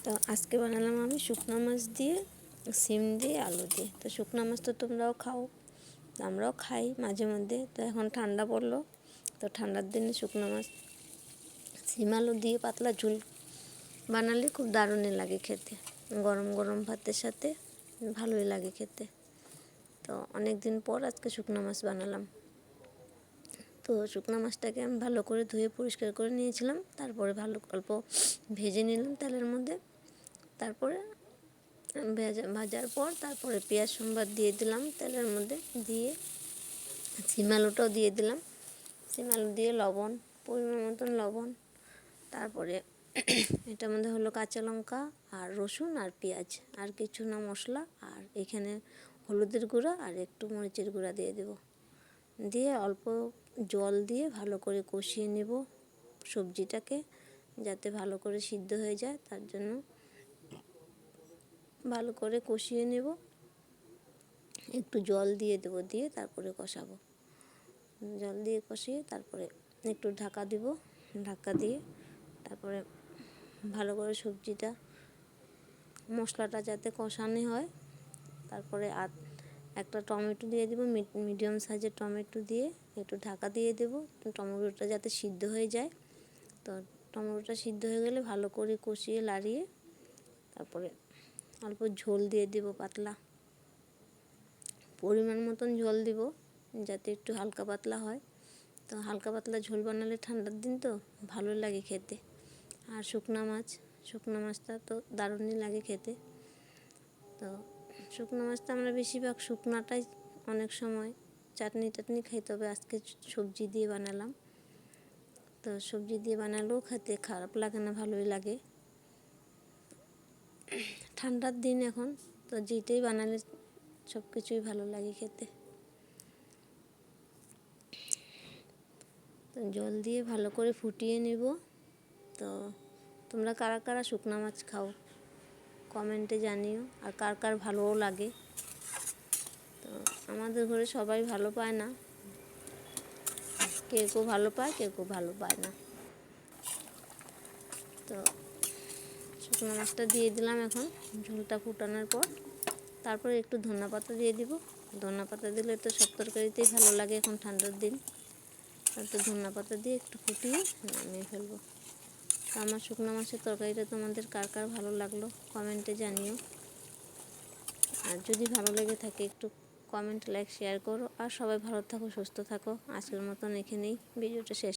তো আজকে বানালাম আমি শুকনো মাছ দিয়ে সিম দিয়ে আলু দিয়ে। তো শুকনো মাছ তো তোমরাও খাও, আমরাও খাই মাঝে মধ্যে। তো এখন ঠান্ডা পড়লো, তো ঠান্ডার দিনে শুকনো মাছ সিম আলু দিয়ে পাতলা ঝোল বানালে খুব দারুণই লাগে খেতে, গরম গরম ভাতের সাথে ভালোই লাগে খেতে। তো অনেক দিন পর আজকে শুকনো মাছ বানালাম। তো শুকনো মাছটাকে আমি ভালো করে ধুয়ে পরিষ্কার করে নিয়েছিলাম, তারপরে অল্প ভেজে নিলাম তেলের মধ্যে। তারপরে ভাজার পর তারপরে পেঁয়াজ সম্বাদ দিয়ে দিলাম তেলের মধ্যে, দিয়ে সিম আলুটাও দিয়ে দিলাম। সিম আলু দিয়ে লবণ, পরিমাণ মতন লবণ, তারপরে এটার মধ্যে হলো কাঁচা লঙ্কা আর রসুন আর পেঁয়াজ, আর কিছু না মশলা, আর এখানে হলুদের গুঁড়া আর একটু মরিচের গুঁড়া দিয়ে দেব। দিয়ে অল্প জল দিয়ে ভালো করে কষিয়ে নেব সবজিটাকে, যাতে ভালো করে সিদ্ধ হয়ে যায়। তার জন্য ভালো করে কষিয়ে নেব, একটু জল দিয়ে দেবো, দিয়ে তারপরে কষাবো। জল দিয়ে কষিয়ে তারপরে একটু ঢাকা দিব, ঢাকা দিয়ে তারপরে ভালো করে সবজিটা মশলাটা যাতে কষানো হয়। তারপরে একটা টমেটো দিয়ে দেবো, মিডিয়াম সাইজের টমেটো দিয়ে একটু ঢাকা দিয়ে দেবো, টমেটোটা যাতে সিদ্ধ হয়ে যায়। তো টমেটোটা সিদ্ধ হয়ে গেলে ভালো করে কষিয়ে লাড়িয়ে তারপরে অল্প ঝোল দিয়ে দেবো, পাতলা পরিমাণ মতন ঝোল দিব, যাতে একটু হালকা পাতলা হয়। তো হালকা পাতলা ঝোল বানালে ঠান্ডার দিন তো ভালো লাগে খেতে। আর শুকনো মাছটা তো দারুণই লাগে খেতে। তো শুকনো মাছটা আমরা বেশিরভাগ শুকনোটাই অনেক সময় চাটনি খাই, তবে আজকে সবজি দিয়ে বানালাম। তো সবজি দিয়ে বানালেও খেতে খারাপ লাগে না, ভালোই লাগে। ঠান্ডার দিন এখন তো যেটাই বানালে সব কিছুই ভালো লাগে খেতে। তো জল দিয়ে ভালো করে ফুটিয়ে নেব। তো তোমরা কারা কারা শুকনো মাছ খাও কমেন্টে জানিও, আর কার কার ভালোও লাগে। তো আমাদের ঘরে সবাই ভালো পায় না, কেউ ভালো পায়, কেউ ভালো পায় না। তো শুকনো মাছটা দিয়ে দিলাম এখন ঝোলটা ফুটানোর পর। তারপরে একটু ধনিয়া পাতা দিয়ে দিব। ধনিয়া পাতা দিলে তো সব তরকারিতেই ভালো লাগে এখন ঠান্ডার দিন। তো ধনিয়া পাতা দিয়ে একটু ফুটিয়ে নামিয়ে ফেলবো। তো আমার শুকনো মাছের তরকারিটা তোমাদের কার কার ভালো লাগলো কমেন্টে জানিও। আর যদি ভালো লেগে থাকে একটু কমেন্ট, লাইক, শেয়ার করো। আর সবাই ভালো থাকো, সুস্থ থাকো। আজকের মতন এখানেই ভিডিওটা শেষ।